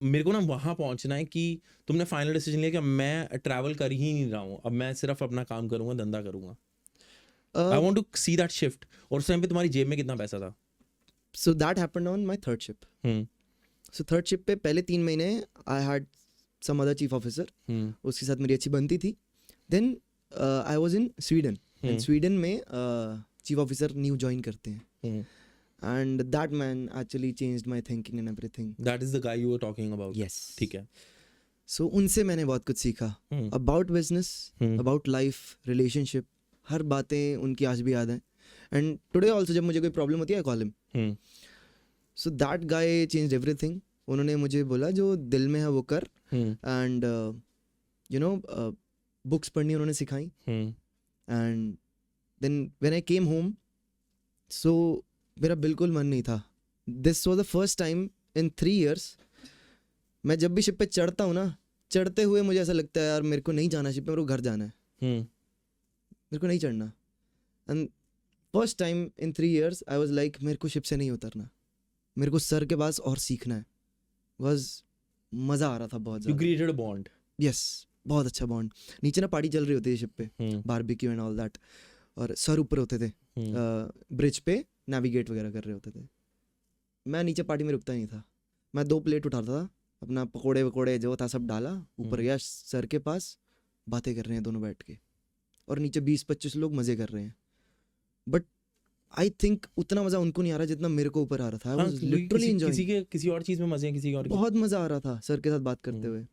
मेरे को ना वहाँ पहुँचना है कि तुमने फाइनल डिसीजन लिया कि मैं ट्रैवल कर ही नहीं रहा हूँ, अब मैं सिर्फ अपना काम करूँगा, धंधा करूँगा। I want to see that shift. और उस टाइम पे तुम्हारी जेब में कितना पैसा था? So that happened on my third ship. Hmm so third ship पे पहले 3 महीने I had some other chief officer, hmm उसके साथ मेरी अच्छी बनती थी। Then I was in Sweden, and Sweden में चीफ ऑफिसर न्यू ज्वाइन करते हैं, and that man actually changed my thinking and everything. That is the guy you were talking about. Yes. ठीक है। सो उनसे मैंने बहुत कुछ सीखा about business, about life, relationship, हर बातें उनकी आज भी याद हैं। एंड टुडे ऑल्सो जब मुझे कोई प्रॉब्लम होती है I call him. So that guy changed everything. उन्होंने मुझे बोला जो दिल में है वो कर, एंड यू नो बुक्स पढ़नी उन्होंने सिखाई। And then when I came home, so मेरा बिल्कुल मन नहीं था। This was the first time in 3 years मैं जब भी शिप पे चढ़ता हूँ ना, चढ़ते हुए मुझे ऐसा लगता है यार मेरे को नहीं जाना शिप पे, मेरे को घर जाना है, मेरे को नहीं चढ़ना। And first time in 3 years I was like मेरे को शिप से नहीं उतरना, मेरे को सर के पास और सीखना है। वाज मज़ा आ रहा था बहुत यू ज़्यादा। Created a bond. यस, बहुत अच्छा बॉन्ड। नीचे ना पार्टी चल रही होती है शिप पे, बारबेक्यू एंड ऑल दैट, और सर ऊपर होते थे ब्रिज पे नेविगेट वगैरह कर रहे होते थे। मैं नीचे पार्टी में रुकता ही नहीं था। मैं 2 प्लेट उठाता था, अपना पकोड़े वकोड़े जो था सब डाला, ऊपर गया सर के पास, बातें कर रहे हैं दोनों बैठ के, और नीचे 20-25 लोग मज़े कर रहे हैं। बट आई थिंक उतना मज़ा उनको नहीं आ रहा जितना मेरे को ऊपर आ रहा था। I was literally enjoying. किसी और चीज़ में मजे हैं, किसी और की। बहुत मज़ा आ रहा था सर के साथ बात करते हुए।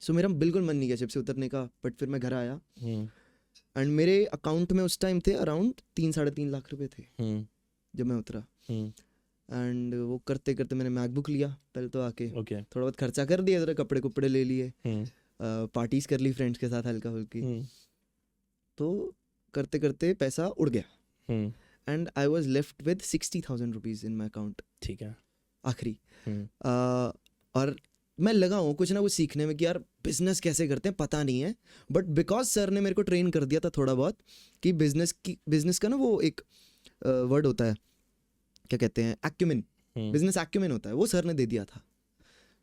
सो मेरा बिल्कुल मन नहीं किया शिप से उतरने का, बट फिर मैं घर आया एंड मेरे अकाउंट में उस टाइम थे अराउंड 3-3.5 लाख रुपए थे जब मैं उतरा। एंड वो करते करते मैंने मैकबुक लिया पहले तो आके, थोड़ा बहुत खर्चा कर दिया, जरा कपड़े कुपड़े ले लिए, पार्टीज कर ली फ्रेंड्स के साथ हल्का फुल्की। तो करते करते पैसा उड़ गया, and I was left with 60,000 rupees in my account. ठीक है। आखिरी और मैं लगा हूँ कुछ ना कुछ सीखने में कि यार बिजनेस कैसे करते हैं पता नहीं है, बट बिकॉज सर ने मेरे को ट्रेन कर दिया था थोड़ा बहुत कि बिजनेस का ना वो एक वर्ड होता है, क्या कहते हैं, एक्यूमेन, बिजनेस एक्यूमेन होता है, वो सर ने दे दिया था।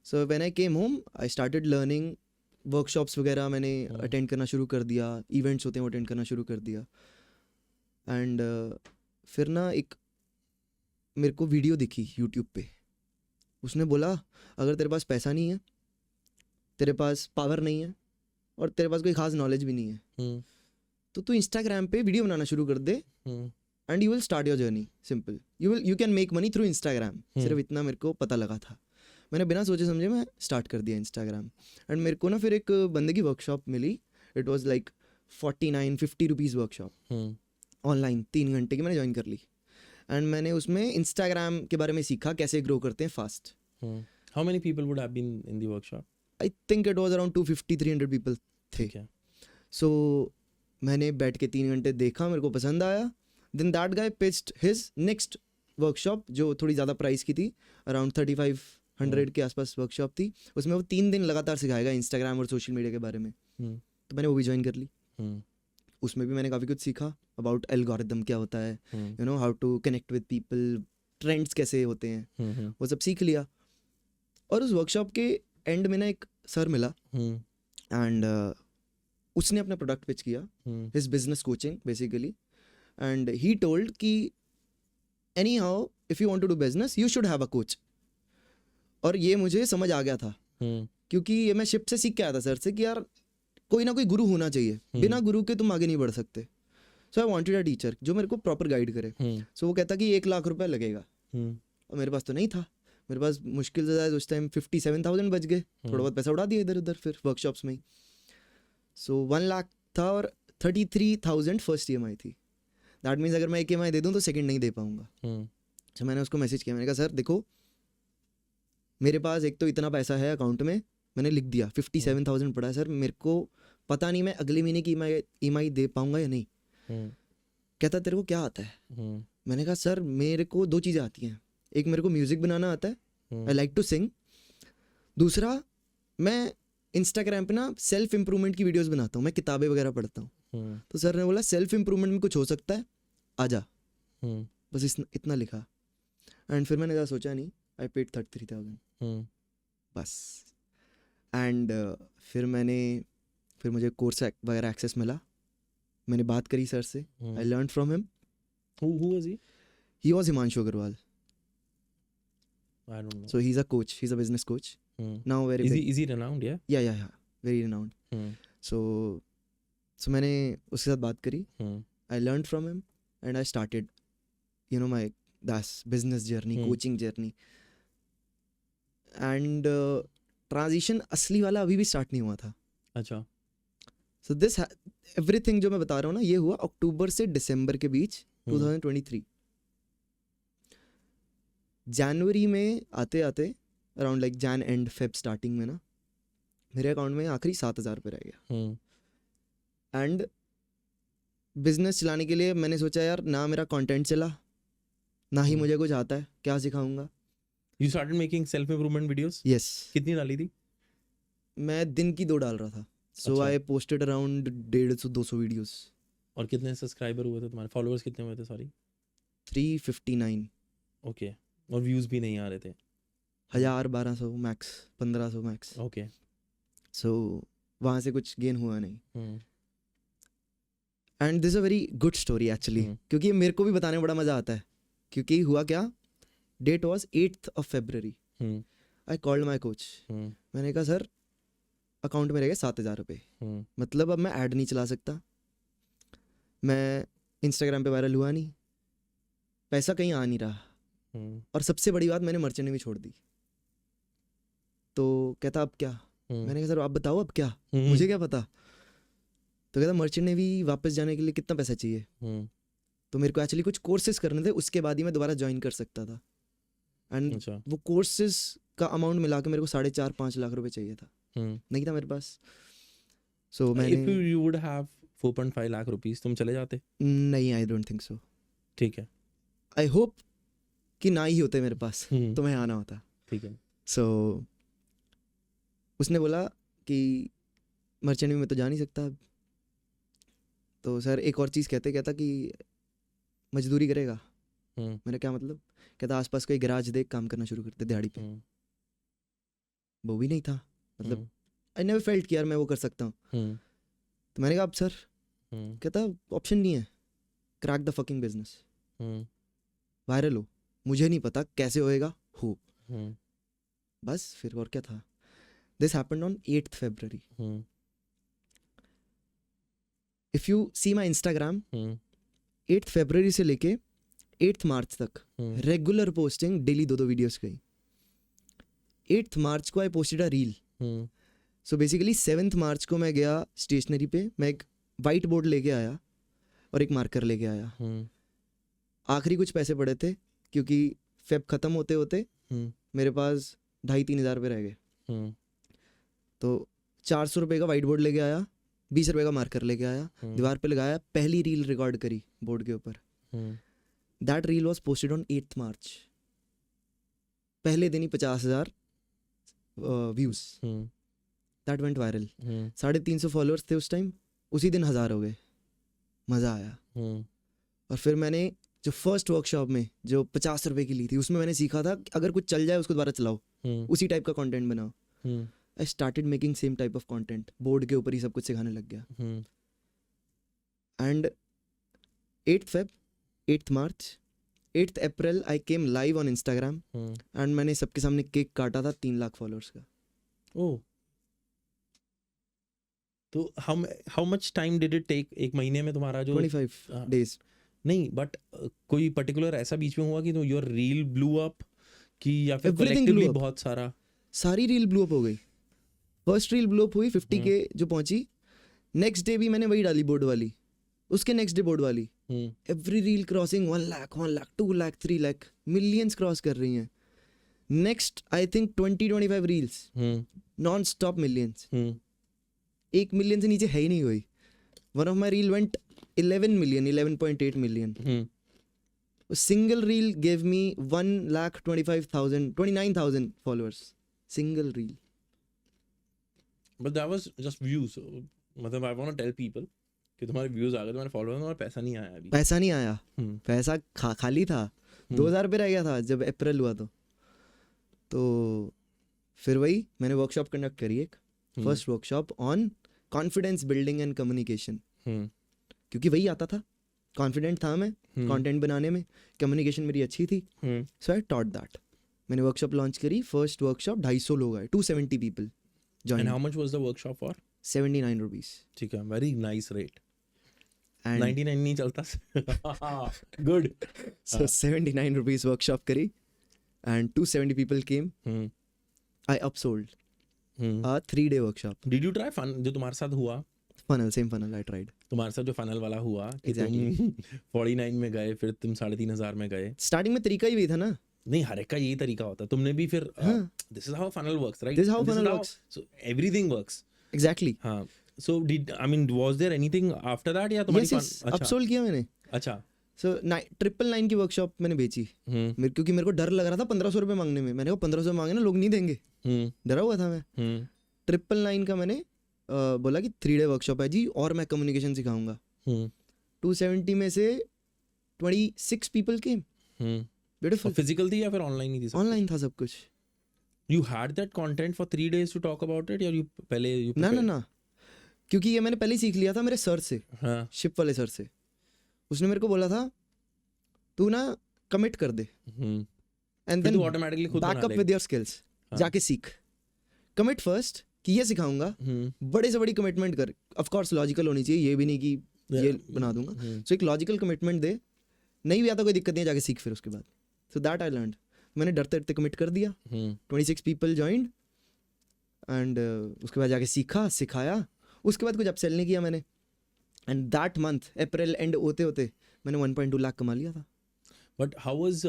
So when I came home I started learning, workshops वगैरह मैंने अटेंड करना शुरू कर दिया, इवेंट्स होते हैं वो अटेंड करना शुरू कर दिया। एंड फिर ना एक मेरे को वीडियो दिखी यूट्यूब पे, उसने बोला अगर तेरे पास पैसा नहीं है, तेरे पास पावर नहीं है, और तेरे पास कोई खास नॉलेज भी नहीं है, तो तू इंस्टाग्राम पे वीडियो बनाना शुरू कर दे and you will start your journey. Simple, you can make money through Instagram. सिर्फ इतना मेरे को पता लगा था। मैंने बिना सोचे समझे मैं स्टार्ट कर दिया इंस्टाग्राम। एंड मेरे को ना फिर एक बंदे की वर्कशॉप मिली, it was like 49-50 rupees workshop online, 3 घंटे की मैंने ज्वाइन कर ली। एंड मैंने उसमें इंस्टाग्राम के बारे में सीखा, कैसे ग्रो करते हैं fast. How many people would have been in the workshop? I think it was around 250-300 people थे। सो मैंने बैठ के 3 घंटे देखा, मेरे को पसंद आया। Then that guy pitched his next workshop जो थोड़ी ज़्यादा प्राइस की थी, अराउंड 3500 के आसपास वर्कशॉप थी। उसमें वो 3 दिन लगातार सिखाएगा इंस्टाग्राम और सोशल मीडिया के बारे में। तो मैंने वो भी ज्वाइन कर ली। उसमें भी मैंने काफ़ी कुछ सीखा अबाउट एल्गोरिदम क्या होता है, you know how to connect with people, trends कैसे होते हैं, वो सब सीख लिया। और उस वर्कशॉप के एंड में ना एक सर मिला, एंड उसने अपना प्रोडक्ट पिच किया, his business coaching basically, and he told कि anyhow if you want to do business you should have a coach. और ये मुझे समझ आ गया था क्योंकि ये मैं शिप से सीख के आया था सर से कि यार कोई ना कोई गुरु होना चाहिए, बिना गुरु के तुम आगे नहीं बढ़ सकते। सो आई वांटेड अ टीचर जो मेरे को प्रॉपर गाइड करे। सो वो कहता कि 1 लाख रुपए लगेगा, और मेरे पास तो नहीं था। मेरे पास मुश्किल से ज़्यादा उस टाइम 57,000 बच गए, थोड़ा बहुत पैसा उड़ा दिया इधर उधर फिर वर्कशॉप्स में ही। सो 1 लाख था और 33,000 फर्स्ट EMI थी। दैट मीन्स अगर मैं एक EMI दे दूँ तो सेकंड नहीं दे पाऊँगा। तो मैंने उसको मैसेज किया, मैंने कहा सर देखो मेरे पास एक तो इतना पैसा है अकाउंट में, मैंने लिख दिया 57,000 पड़ा है सर, मेरे को पता नहीं मैं अगले महीने की EMI दे पाऊँगा या नहीं। कहता तेरे को क्या आता है? मैंने कहा सर मेरे को 2 चीज़ें आती हैं, एक मेरे को म्यूज़िक बनाना आता है, आई लाइक टू सिंग, दूसरा मैं इंस्टाग्राम पे ना सेल्फ इम्प्रूवमेंट की वीडियोस बनाता हूँ, मैं किताबें वगैरह पढ़ता हूँ। तो सर ने बोला सेल्फ इम्प्रूवमेंट में कुछ हो सकता है, आजा। बस इतना लिखा। एंड फिर मैंने ज़्यादा सोचा नहीं, आई पेड 33,000। बस। एंड फिर मुझे कोर्स वगैरह एक्सेस मिला, मैंने बात करी सर से, I learn from him. Who was he? He was Himanshu Agrawal, I don't know. So he is a coach, he is a business coach now, very Is he renowned? Yeah. Yeah very renowned. So मैंने उसके साथ बात करी, I learn from him and I started you know my this business journey, coaching journey. And transition असली वाला अभी भी start नहीं हुआ था। अच्छा। सो दिस एवरीथिंग जो मैं बता रहा हूँ ना, ये हुआ अक्टूबर से दिसंबर के बीच 2023। जनवरी में आते आते around like Jain and Feb starting में ना, मेरे अकाउंट में आखिरी 7,000 रुपये रह गया। एंड बिजनेस चलाने के लिए मैंने सोचा यार, ना मेरा कंटेंट चला, ना ही मुझे कुछ आता है, क्या सिखाऊंगा। You started making self improvement videos? Yes, कितनी डाली थी? मैं दिन की 2 डाल रहा था। सो अच्छा। I posted around 150-200 videos. और कितने सब्सक्राइबर हुए थे तुम्हारे? फॉलोअर्स कितने हुए थे? सॉरी। 359। ओके। और व्यूज भी नहीं आ रहे थे? 1000, 1200 मैक्स, 1500 मैक्स। ओके। सो वहाँ से कुछ गेन हुआ नहीं। And this a very good story actually, क्योंकि मेरे को भी बताने में बड़ा मज़ा आता है। क्योंकि हुआ क्या, date was 8th of February। I called my coach, मैंने कहा सर अकाउंट में रह गए 7,000 रुपये, मतलब अब मैं ऐड नहीं चला सकता, मैं इंस्टाग्राम पे वायरल हुआ नहीं, पैसा कहीं आ नहीं रहा, और सबसे बड़ी बात मैंने मर्चेंट भी छोड़ दी। तो कहता अब क्या? मैंने कहा सर आप बताओ अब क्या, मुझे क्या पता। तो कहता मर्चेंट नेवी वापस जाने के लिए कितना पैसा चाहिए? तो मेरे को एक्चुअली कुछ कोर्सेज करने थे, उसके बाद ही मैं दोबारा ज्वाइन कर सकता था। एंड वो कोर्सेज का अमाउंट मिला के मेरे को 4.5-5 लाख रुपए चाहिए था, नहीं था मेरे पास। सो मैंने, If you would have 4.5 lakh rupees, तुम चले जाते? नहीं, आई डोंट थिंक सो। ठीक है। आई होप कि ना ही होते मेरे पास, तो मैं आना होता। ठीक है। सो उसने बोला कि मर्चेंट में मैं तो जा नहीं सकता अब। तो सर एक और चीज़ कहता कि मजदूरी करेगा। मैंने क्या मतलब? कहता आसपास कोई गैराज देख, काम करना शुरू करते दिहाड़ी पे। वो भी नहीं था, मतलब आई नेवर फेल्ट कि यार मैं वो कर सकता हूँ। तो मैंने कहा अब सर, कहता ऑप्शन नहीं है, crack the fucking business, viral हो, मुझे नहीं पता कैसे होएगा, हो। बस फिर और क्या था। This happened on 8th February। If you see my Instagram, 8th February से लेके 8th March तक रेगुलर पोस्टिंग, डेली 2-2 वीडियोस गई। 8th March को I posted a reel. So basically 7th March को मैं गया स्टेशनरी पे, मैं एक वाइट बोर्ड लेके आया और एक मार्कर लेके आया। आखिरी कुछ पैसे पड़े थे, क्योंकि फेब ख़त्म होते होते मेरे पास 2,500-3 हज़ार रुपये रह गए। तो 400 रुपये का वाइट बोर्ड लेके आया, 20 रुपये का मार्कर लेके आया, दीवार पे लगाया, पहली रील रिकॉर्ड करी बोर्ड के ऊपर। That reel was posted on 8th March। पहले दिन ही 50,000 views, that went viral. 350 followers थे उस टाइम, उसी दिन 1000 हो गए। मज़ा आया। और फिर मैंने जो फर्स्ट वर्कशॉप में जो 50 रुपये की ली थी, उसमें मैंने सीखा था कि अगर कुछ चल जाए उसको दोबारा चलाओ, उसी टाइप का कंटेंट बनाओ। I started making same type of content, board के ऊपर ही सब कुछ सिखाने लग गया। And 8th Feb, 8th March, 8th April I came live on Instagram and मैंने सबके सामने केक काटा था 3 लाख फॉलोअर्स का। ओह, तो how much time did it take? एक महीने में तुम्हारा जो 25 days। नहीं, बट कोई पर्टिकुलर ऐसा बीच में हुआ कि तो योर रील ब्लू अप, कि या फिर Everything कलेक्टिवली blew up। बहुत सारा? सारी रील ब्लू अप हो गई। फर्स्ट रील ब्लू अप हुई 50K जो पहुंची, नेक्स्ट डे भी मैंने वही डाली बोर्ड वाली, उसके नेक्स्ट डे बोर्ड वाली। Every reel crossing 1 lakh, 1 lakh, 2 lakh, 3 lakh, millions cross कर रही हैं। Next I think 20-25 reels, non stop millions. 1 million से नीचे है ही नहीं कोई। One of my reel went 11 million, 11.8 million। Single reel gave me 1,25,000, 29,000 followers, single reel. But that was just views. मतलब I want to tell people कि तुम्हारे views आ गए, तुम्हारे फॉलोअर्स, और पैसा नहीं आया अभी। पैसा नहीं आया, पैसा खाली था। 2,000 रुपये रह गया था जब अप्रैल हुआ तो फिर वही मैंने वर्कशॉप कंडक्ट करी एक, first workshop on confidence building and communication, क्योंकि वही आता था, कॉन्फिडेंट था मैं कंटेंट बनाने में, कम्युनिकेशन मेरी अच्छी थी, सो आई टॉट दैट। मैंने वर्कशॉप लॉन्च करी, फर्स्ट वर्कशॉप 250 लोग आए, 270 people join. And how much was the workshop for? 79 rupees. ठीक है, वेरी नाइस रेट। एंड 99 नहीं चलता। गुड। so 79 rupees workshop करी and 270 people came. I upsold a 3-day workshop. Did you try fun जो तुम्हारे साथ हुआ? Funnel, same funnel I tried. तुम्हारे साथ जो फनल वाला हुआ कि Exactly. तुम 49 में गए, फिर तुम 3,500 में गए। Starting में तरीका ही वही था ना। नहीं, हर एक का यही तरीका होता है। तुमने भी फिर this is how funnel works, right? This is how funnel works. So everything works. Exactly. हाँ, so did I mean was there anything after that या तुम्हारी Yes, yes. Upsold किया मैंने। अच्छा। So 999 की वर्कशॉप मैंने बेची, क्योंकि मेरे को डर लग रहा था 1500 रुपये मांगने में। मैंने कहा 1500 मांगे ना लोग नहीं देंगे, डरा हुआ था मैं। 999 का मैंने बोला कि 3-day वर्कशॉप है जी और मैं कम्युनिकेशन सिखाऊंगा। 270 में से 26 पीपल केम। ब्यूटीफुल। फिजिकल थी या फिर ऑनलाइन ही थी? ऑनलाइन था सब कुछ। You had that content for 3 days to talk about it, या you पहले you ना, क्योंकि ये मैंने पहले ही सीख लिया था मेरे सर से, हाँ, शिप वाले सर से। उसने मेरे को बोला था तू ना कमिट कर दे एंड देन तू ऑटोमेटिकली खुद back up with your skills, जाके सीख। कमिट फर्स्ट कि ये सिखाऊंगा, बड़े से बड़ी कमिटमेंट कर। ऑफ कोर्स लॉजिकल होनी चाहिए, ये भी नहीं कि ये बना दूंगा। सो एक लॉजिकल कमिटमेंट दे, नहीं भी आता कोई दिक्कत नहीं है, जाके सीख फिर उसके बाद। So that I learned. मैंने डरते डरते कमिट कर दिया। 26 पीपल जॉइंड एंड उसके बाद जाके सीखा, सिखाया। उसके बाद कुछ अपसेल नहीं किया मैंने। And that month April and होते होते मैंने 1.2 लाख कमा लिया था। But how was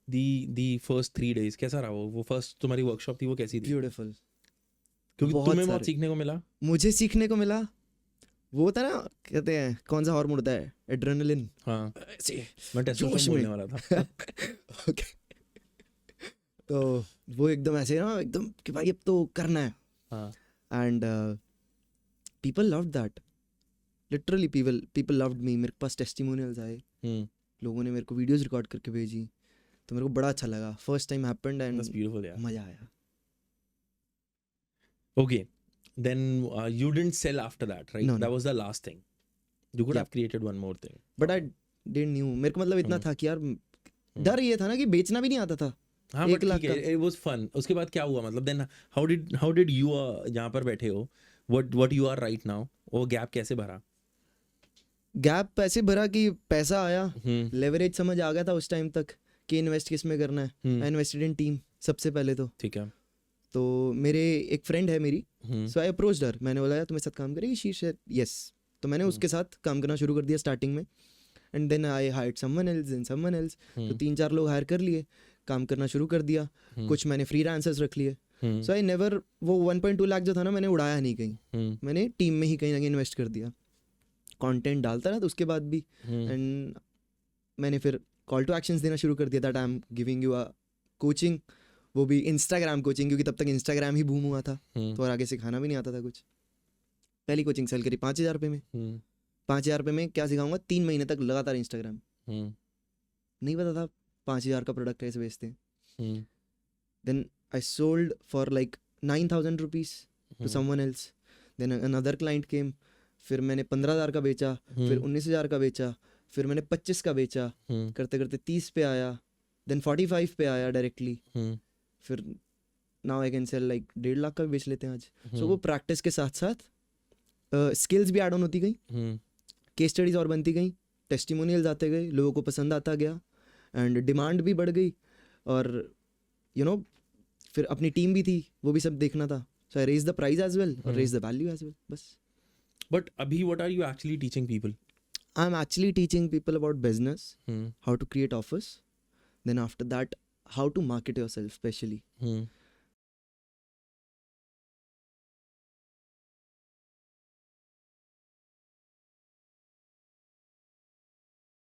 the first 3 days? कैसा रहा वो फर्स्ट तुम्हारी वर्कशॉप थी, वो कैसी थी? ब्यूटीफुल। क्योंकि बहुत तुम्हें बहुत सारे। सीखने को मिला। मुझे सीखने को मिला, वो होता है ना, कहते हैं कौन सा हार्मोन होता है, एड्रेनलिन। हाँ, ऐसे मैं टेस्टोस्टेरोन जोश में। बोलने वाला था। ओके। तो वो एकदम ऐसे ना, एकदम कि भाई अब तो करना है। हाँ, and people loved that, literally people loved me. मेरे पास टेस्टिमोनियल्स आए, लोगों ने मेरे को वीडियोस रिकॉर्ड करके भेजी, तो मेरे को बड़ा अच्छा लगा। First time happened and that's beautiful, yeah. मजा आया। Okay, then you didn't sell after that, right? No, That no. was the last thing. You could Yeah. have created one more thing. But I didn't knew. मेरे को मतलब इतना था कि यार डर ये था ना कि बेचना भी नहीं आता था। हाँ, 1 but लाख ठीक है, का। it was fun. उसके बाद क्या हुआ? मतलब then how did you जहाँ पर बैठे हो, what you are right now, वो गैप कैसे भरा? गैप ऐसे भरा कि पैसा आया, लेवरेज समझ आ गया था उस टाइम तक कि इन्वेस्ट किस में करना है। आई इन्वेस्टेड इन टीम सबसे पहले तो। ठीक है। तो मेरे एक फ्रेंड है मेरी, सो आई अप्रोच्ड हर। मैंने बोला यार तुम्हें साथ काम करेगी? She said yes. तो मैंने उसके साथ काम करना शुरू कर दिया स्टार्टिंग में। And then I hired someone else and someone else. तो 3-4 लोग हायर कर लिए, काम करना शुरू कर दिया। कुछ मैंने फ्रीलांसर्स रख लिए। सो आई नेवर, वो 1.2 लाख जो था ना, मैंने उड़ाया नहीं कहीं। मैंने टीम में ही कहीं ना कहीं इन्वेस्ट कर दिया। कंटेंट डालता रहा तो उसके बाद भी। एंड मैंने फिर कॉल टू एक्शंस देना शुरू कर दिया, that I am giving you a coaching, वो भी इंस्टाग्राम कोचिंग, क्योंकि तब तक इंस्टाग्राम ही बूम हुआ था, तो और आगे सिखाना भी नहीं आता था कुछ। पहली कोचिंग सेल करी 5,000 रुपये में। 5,000 रुपये में क्या सिखाऊंगा? 3 महीने तक लगातार इंस्टाग्राम। नहीं पता था 5,000 का प्रोडक्ट कैसे बेचते हैं। Then I sold for like 9,000 rupees to someone else. Then another client came, फिर मैंने 15,000 का बेचा, फिर 19,000 का बेचा, फिर मैंने 25 का बेचा, करते करते 30 पे आया, देन 45 पे आया डायरेक्टली। फिर now I can sell like 1.5 lakh का भी बेच लेते हैं आज। सो वो प्रैक्टिस के साथ साथ स्किल्स भी ऐड ऑन होती गई, केस स्टडीज और बनती गई, टेस्टिमोनियल्स आते गए, लोगों को पसंद आता गया एंड डिमांड भी बढ़ गई। और यू नो फिर अपनी टीम भी थी, वो भी सब देखना था। So I raise the price as well और raise the value as well, बस। But अभी what are you actually teaching people? I'm actually teaching people about business, how to create offers, then after that how to market yourself, especially